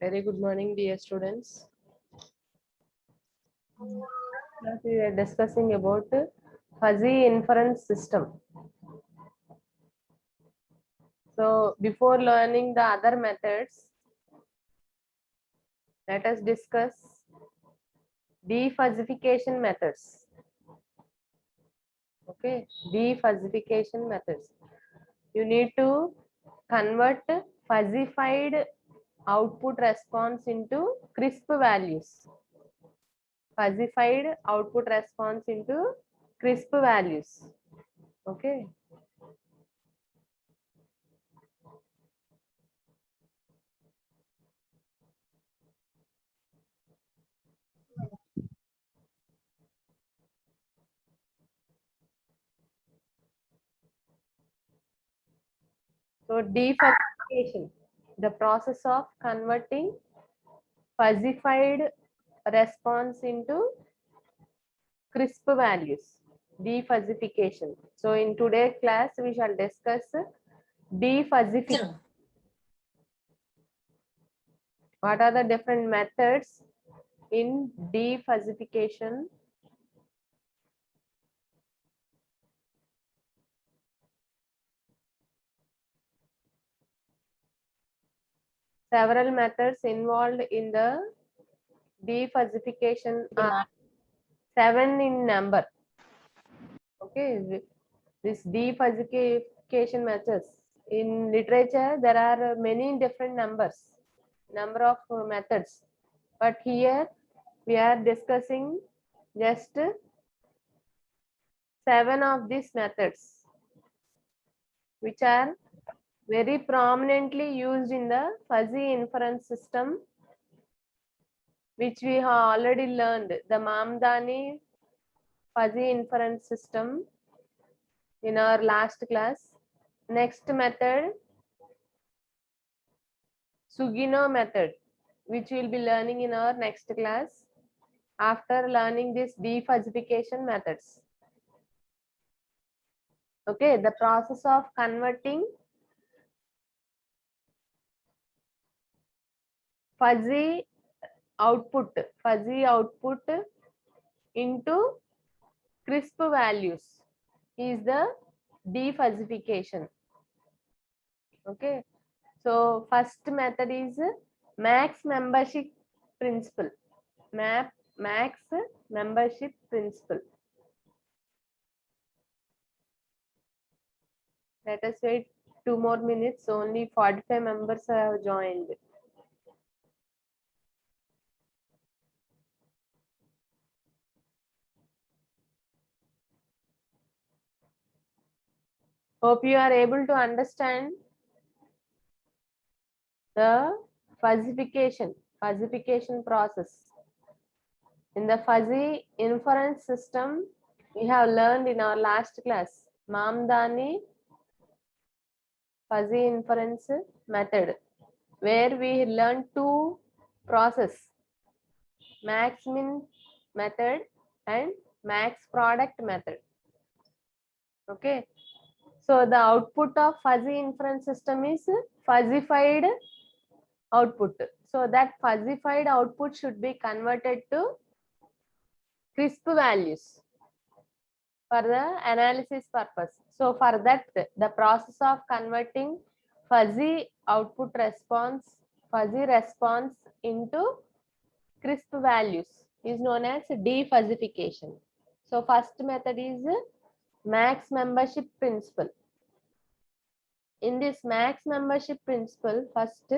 Very good morning, dear students. Now we are discussing about fuzzy inference system. So before learning the other methods, let us discuss defuzzification methods. Okay, defuzzification methods. You need to convert fuzzified output response into crisp values. Fuzzified output response into crisp values. Okay. So defuzzification, the process of converting fuzzified response into crisp values. Defuzzification. So in today's class, we shall discuss defuzzification. What are the different methods in defuzzification? Several methods involved in the defuzzification are 7 in number. Okay, this defuzzification methods. In literature, there are many different number of methods. But here we are discussing just 7 of these methods, which are very prominently used in the fuzzy inference system, which we have already learned, the Mamdani fuzzy inference system in our last class. Next method, Sugino method, which we will be learning in our next class after learning these defuzzification methods. Okay, the process of converting fuzzy output into crisp values is the defuzzification. Okay, so first method is max membership principle. Max membership principle. Let us wait 2 more minutes. Only 45 members have joined. Hope you are able to understand the fuzzification process. In the fuzzy inference system, we have learned in our last class, Mamdani fuzzy inference method, where we learned two process, max min method and max product method. Okay. So the output of fuzzy inference system is fuzzified output. So that fuzzified output should be converted to crisp values for the analysis purpose. So for that, the process of converting fuzzy response into crisp values is known as defuzzification. So first method is max membership principle. In this max membership principle, first,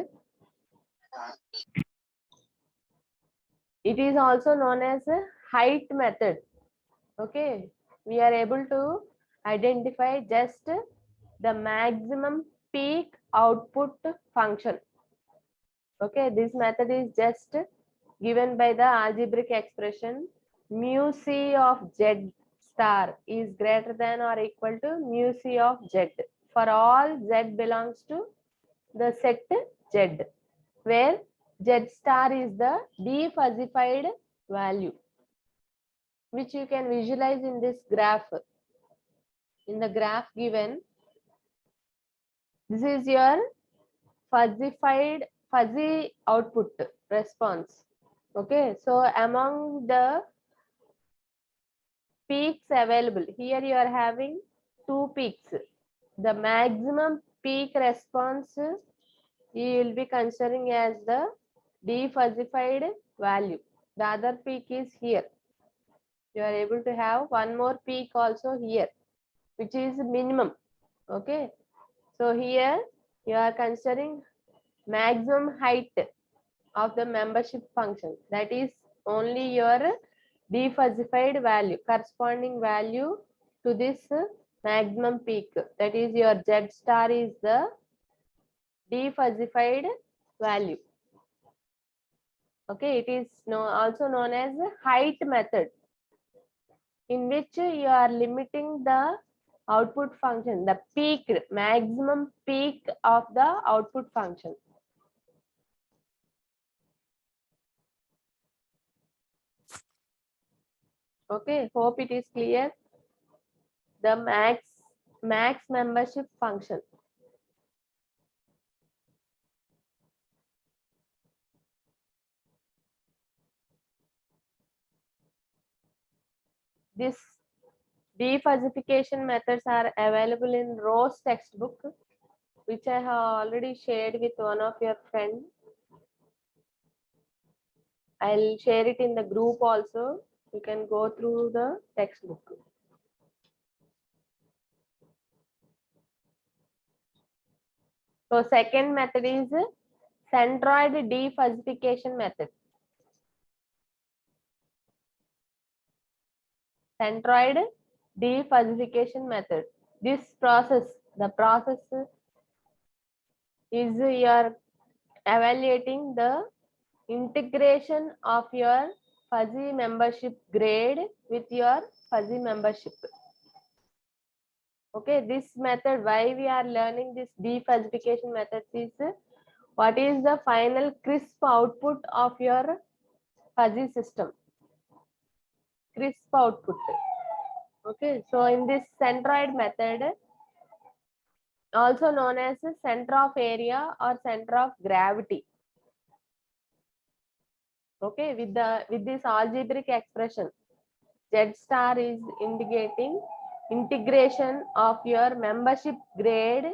it is also known as a height method. Okay, we are able to identify just the maximum peak output function. Okay, this method is just given by the algebraic expression mu c of z star is greater than or equal to mu c of z for all z belongs to the set z, where z star is the defuzzified value, which you can visualize in this graph. In the graph given, this is your fuzzified fuzzy output response. Okay, so among the peaks available, here you are having two peaks. The maximum peak response you will be considering as the defuzzified value. The other peak is here. You are able to have one more peak also here, which is minimum. Okay, so here you are considering maximum height of the membership function, that is only your defuzzified value, corresponding value to this maximum peak, that is your Z star is the defuzzified value. Okay, it is also known as height method, in which you are limiting the output function, the peak, maximum peak of the output function. Okay, hope it is clear. The max membership function. This defuzzification methods are available in Rose textbook, which I have already shared with one of your friends. I'll share it in the group also. You can go through the textbook. So second method is centroid defuzzification method. Centroid defuzzification method. This process, the process is you are evaluating the integration of your fuzzy membership grade with your fuzzy membership. Okay, this method, why we are learning this defuzzification method is what is the final crisp output of your fuzzy system. Crisp output. Okay, so in this centroid method, also known as center of area or center of gravity. Okay, with this algebraic expression, Z star is indicating integration of your membership grade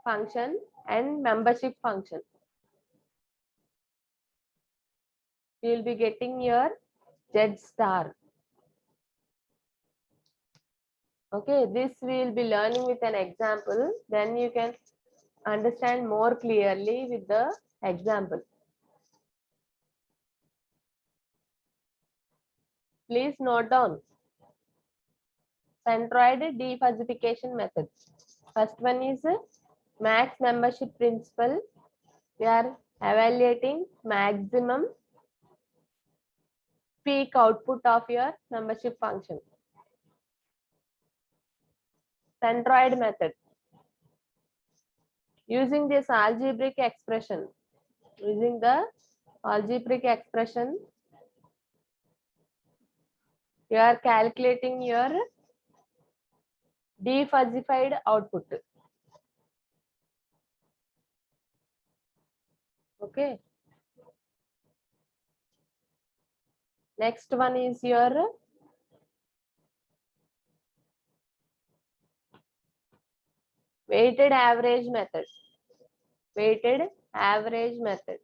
function and membership function. You will be getting your Z star. Okay, this we will be learning with an example. Then you can understand more clearly with the example. Please note down centroid defuzzification methods. First one is max membership principle. We are evaluating maximum peak output of your membership function. Centroid method. Using this algebraic expression, you are calculating your defuzzified output. Okay. Next one is your weighted average method. Weighted average method.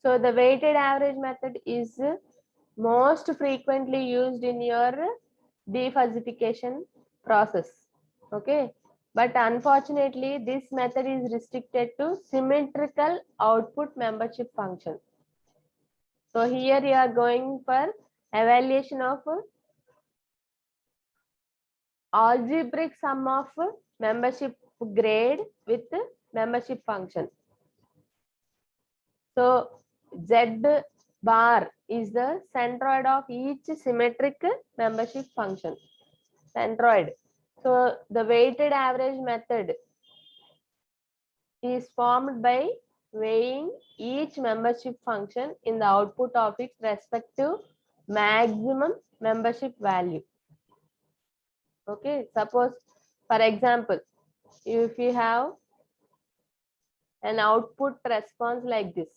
So the weighted average method is most frequently used in your defuzzification process. Okay, but unfortunately this method is restricted to symmetrical output membership function. So here you are going for evaluation of algebraic sum of membership grade with membership function. So Z bar is the centroid of each symmetric membership function. Centroid. So the weighted average method is formed by weighing each membership function in the output of its respective maximum membership value. Okay, suppose for example, if you have an output response like this,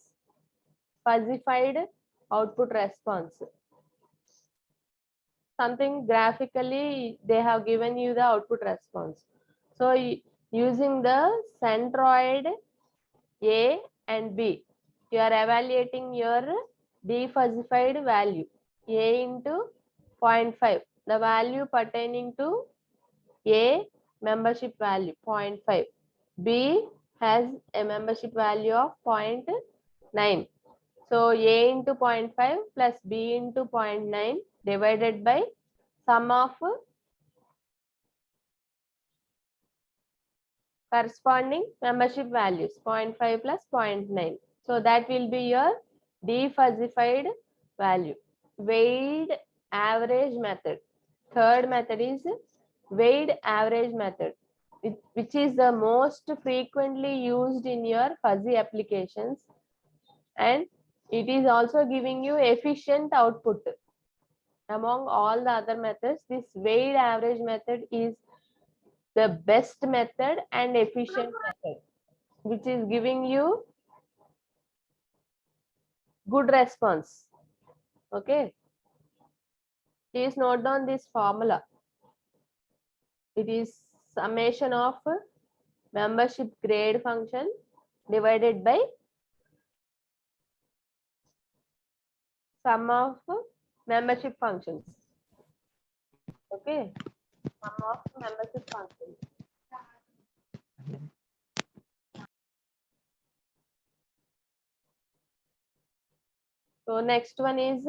fuzzified output response. Something graphically they have given you the output response. So using the centroid A and B, you are evaluating your defuzzified value A into 0.5, the value pertaining to A membership value 0.5, B has a membership value of 0.9. So A into 0.5 plus B into 0.9 divided by sum of corresponding membership values 0.5 plus 0.9. So that will be your defuzzified value. Weighted average method. Third method is weighted average method, which is the most frequently used in your fuzzy applications, and it is also giving you efficient output. Among all the other methods, this weighted average method is the best method and efficient method, which is giving you good response. Okay, please note down this formula. It is summation of membership grade function divided by sum of membership functions. Okay, sum of membership functions. So next one is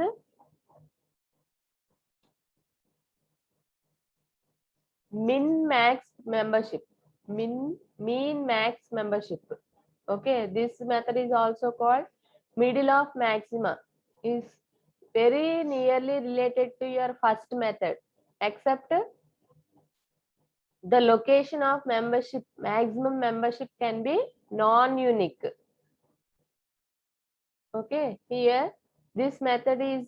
min max membership. Mean max membership. Okay, this method is also called middle of maxima. Is very nearly related to your first method, except the location of membership, maximum membership can be non-unique. Okay, here this method is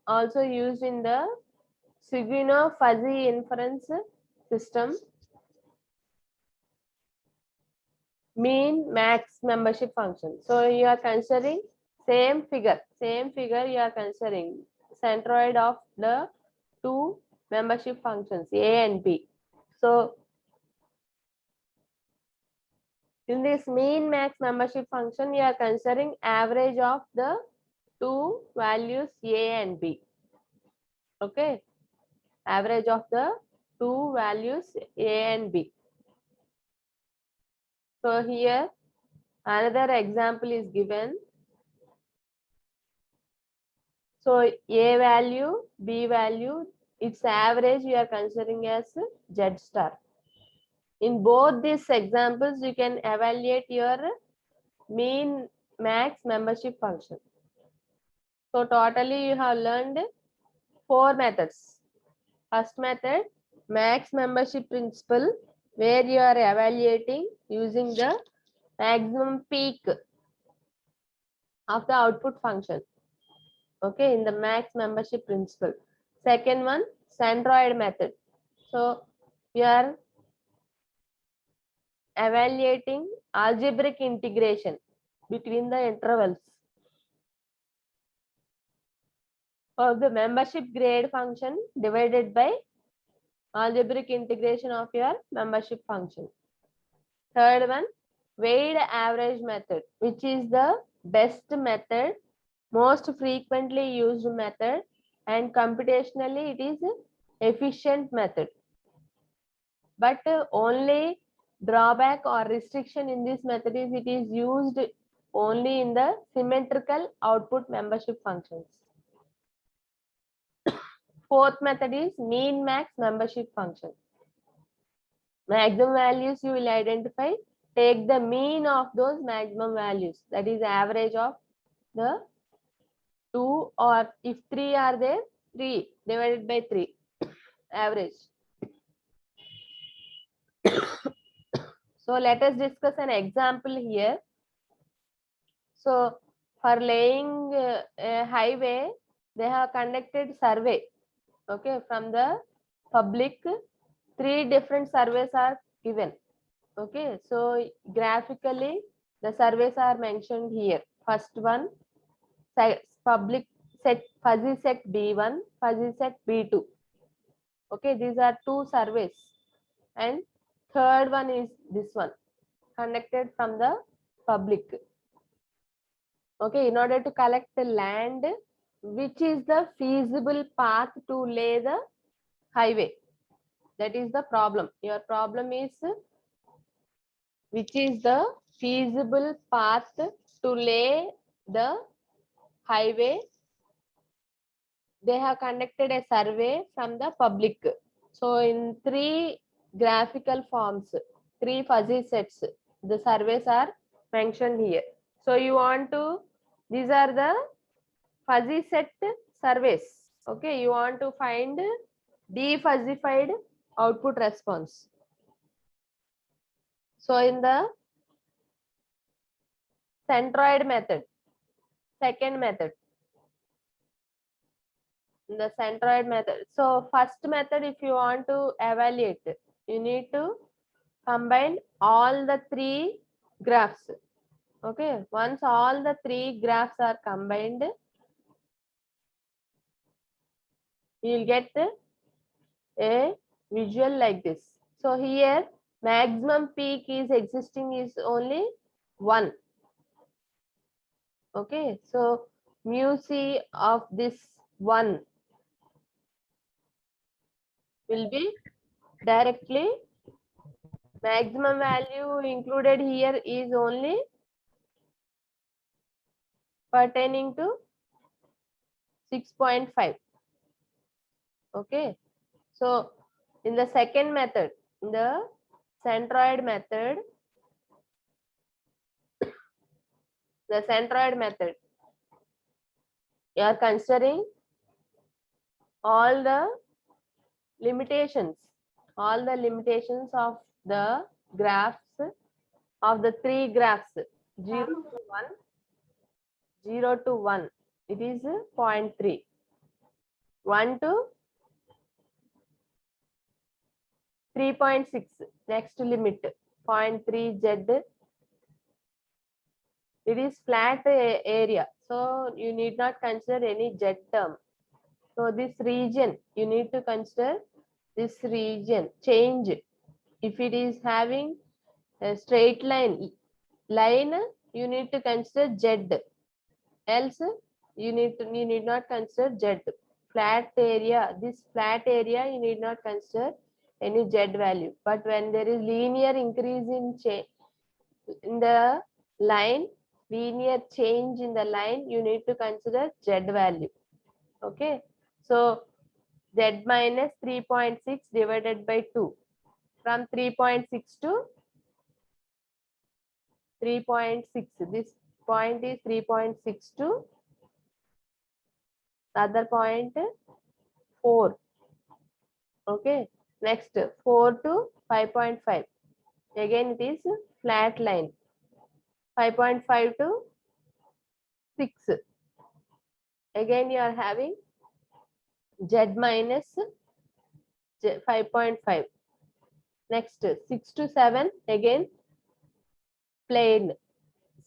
also used in the Seguino fuzzy inference system. Mean max membership function. So you are considering same figure you are considering centroid of the two membership functions A and B. So in this mean max membership function, you are considering average of the two values A and B. Okay, average of the two values A and B. So here another example is given. So A value, B value, its average you are considering as Z star. In both these examples, you can evaluate your mean max membership function. So totally you have learned 4 methods. First method, max membership principle, where you are evaluating using the maximum peak of the output function. Okay, in the max membership principle. Second one, centroid method. So you are evaluating algebraic integration between the intervals of the membership grade function divided by algebraic integration of your membership function. Third one, weighted average method, which is the best method, most frequently used method, and computationally it is efficient method. But only drawback or restriction in this method is it is used only in the symmetrical output membership functions. Fourth method is mean max membership function. Maximum values you will identify, take the mean of those maximum values, that is average of the two, or if 3 are there, 3 divided by 3 average. So let us discuss an example here. So for laying a highway, they have conducted survey. Okay, from the public, 3 different surveys are given. Okay, so graphically the surveys are mentioned here. First one, public set, fuzzy set B1, fuzzy set B2. Okay, these are two surveys, and third one is this one, conducted from the public. Okay, in order to collect the land, which is the feasible path to lay the highway? That is the problem. Your problem is which is the feasible path to lay the highway. They have conducted a survey from the public. So in three graphical forms, three fuzzy sets, the surveys are mentioned here. So you want to, these are the fuzzy set surveys. Okay, you want to find defuzzified output response. So in the centroid method, second method, in the centroid method. So first method, if you want to evaluate, you need to combine all the three graphs. Okay, once all the three graphs are combined, you will get a visual like this. So here maximum peak is existing is only 1. Okay, so mu c of this 1 will be directly, maximum value included here is only pertaining to 6.5. Okay, so in the second method, in the centroid method, you are considering all the limitations of the graphs, of the three graphs, 0 to 1, 0 to 1, it is 0.3, 1 to 3.6, next limit 0.3 z, it is flat area, so you need not consider any z term. So this region, you need to consider this region change. If it is having a straight line, you need to consider z, else you need not consider z. Flat area, this flat area, you need not consider any z value. But when there is linear increase in the line, linear change in the line, you need to consider z value. Okay, so z minus 3.6 divided by 2, from 3.6 to 3.6, this point is 3.6 to the other point 4. Okay, next 4 to 5.5, again it is flat line, 5.5 to 6, again you are having z minus 5.5. next 6 to 7, again plane,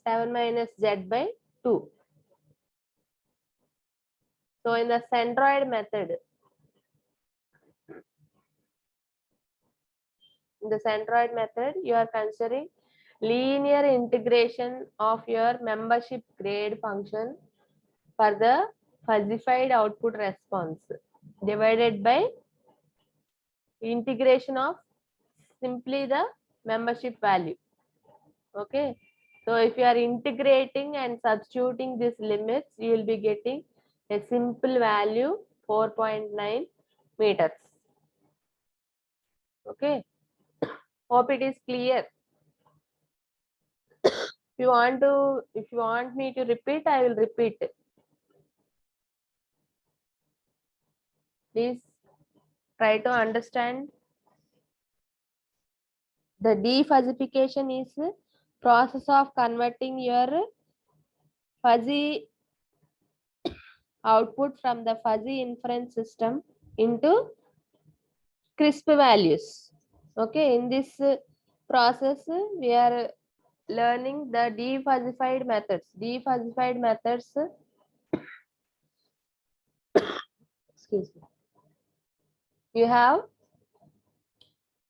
7 minus z by 2. So in the centroid method, you are considering linear integration of your membership grade function for the fuzzified output response divided by integration of simply the membership value. Okay, so if you are integrating and substituting these limits, you will be getting a simple value 4.9 meters. Okay, hope it is clear. If you want me to repeat, I will repeat. Please try to understand. The defuzzification is process of converting your fuzzy output from the fuzzy inference system into crisp values. Okay, in this process, we are learning the defuzzified methods. Defuzzified methods excuse me. You have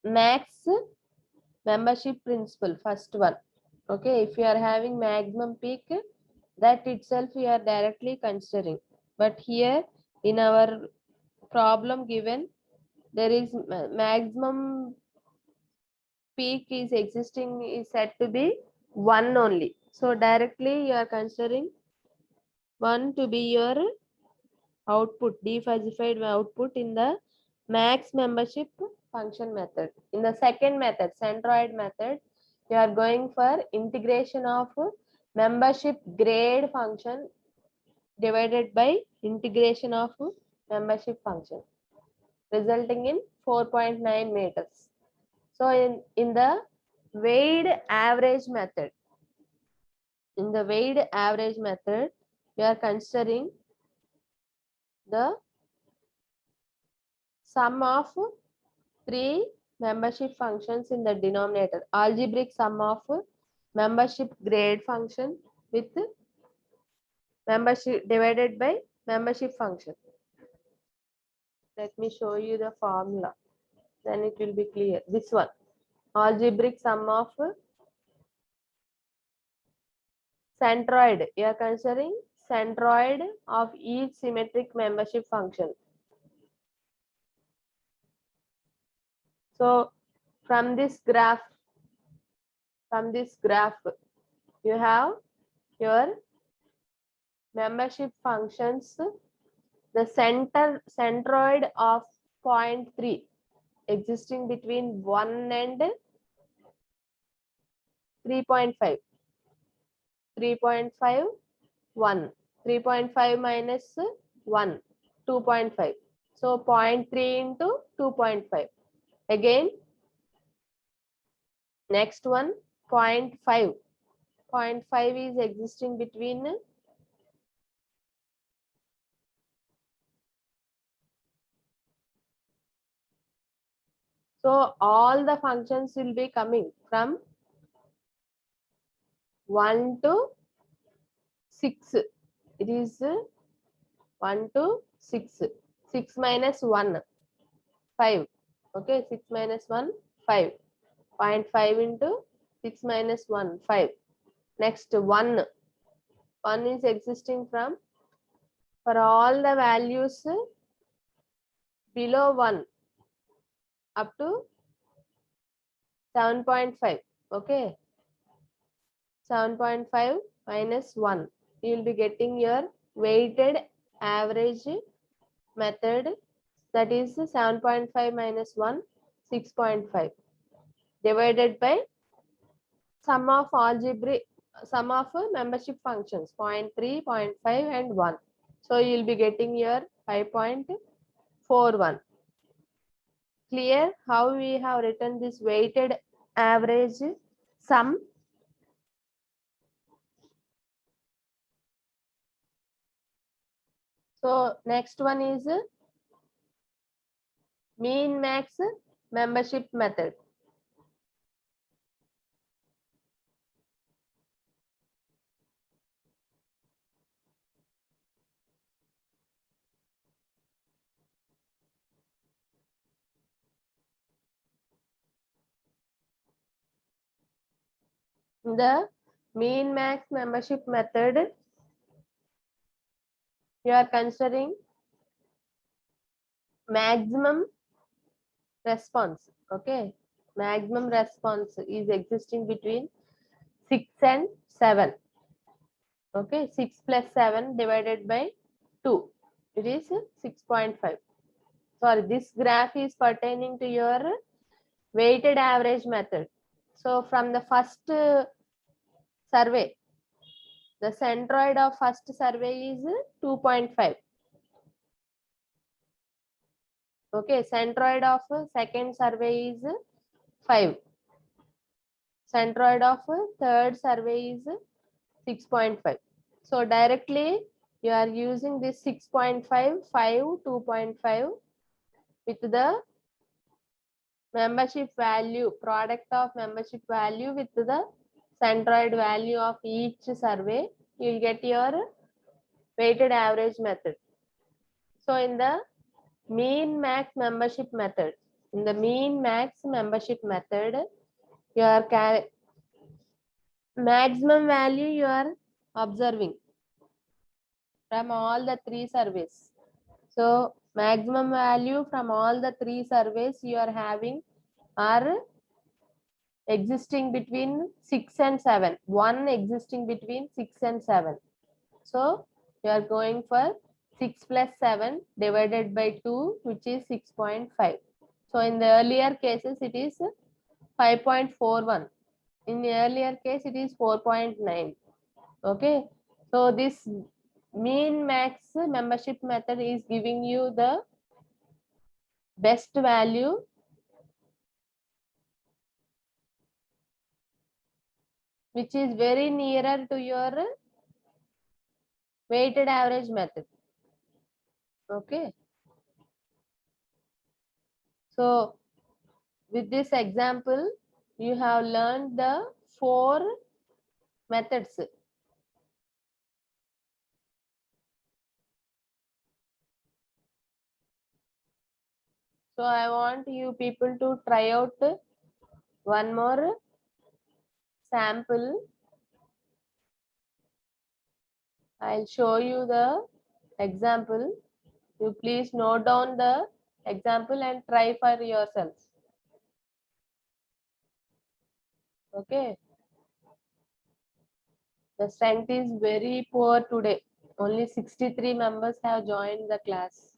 max membership principle, first one. Okay, if you are having maximum peak, that itself you are directly considering. But here in our problem given, there is maximum peak is existing is said to be 1 only. So directly you are considering 1 to be your output, defuzzified output in the max membership function method. In the second method, centroid method, you are going for integration of membership grade function divided by integration of membership function, resulting in 4.9 meters. So in the weighted average method, you are considering the sum of 3 membership functions in the denominator. Algebraic sum of membership grade function with membership divided by membership function. Let me show you the formula. Then it will be clear. This one. Algebraic sum of centroid. You are considering centroid of each symmetric membership function. So from this graph, you have your membership functions, the centroid of 0.3 existing between 1 and 3.5. 3.5, 1. 3.5 minus 1, 2.5. So 0.3 into 2.5. Again, next one, 0.5. 0.5 is existing between so all the functions will be coming from 1 to 6. It is 1 to 6. 6 minus 1, 5. Okay, 6 minus 1, 5. 0.5 into 6 minus 1, 5. Next, 1. 1 is existing from, for all the values below 1 up to 7.5. Okay. 7.5 minus 1. You will be getting your weighted average method, that is 7.5 minus 1, 6.5, divided by sum of membership functions 0.3, 0.5 and 1. So you will be getting your 5.41. Clear how we have written this weighted average sum? So next one is mean max membership method. In the mean max membership method, you are considering maximum response. Okay, maximum response is existing between 6 and 7. Okay, 6 plus 7 divided by 2, it is 6.5. Sorry, this graph is pertaining to your weighted average method. So from the first survey, the centroid of first survey is 2.5. Okay, centroid of second survey is 5. Centroid of third survey is 6.5. So directly you are using this 6.5, 5, 2.5 with the membership value, product of membership value with the centroid value of each survey, you will get your weighted average method. So in the mean max membership method. In the mean max membership method, your maximum value you are observing from all the three surveys. So maximum value from all the three surveys you are having are existing between 6 and 7. One existing between 6 and 7. So you are going for 6 plus 7 divided by 2, which is 6.5. So in the earlier cases, it is 5.41. In the earlier case, it is 4.9. Okay. So this mean max membership method is giving you the best value which is very nearer to your weighted average method. Okay. So with this example, you have learned the 4 methods. So I want you people to try out one more sample. I'll show you the example. You please note down the example and try for yourself. Okay. The strength is very poor today. Only 63 members have joined the class.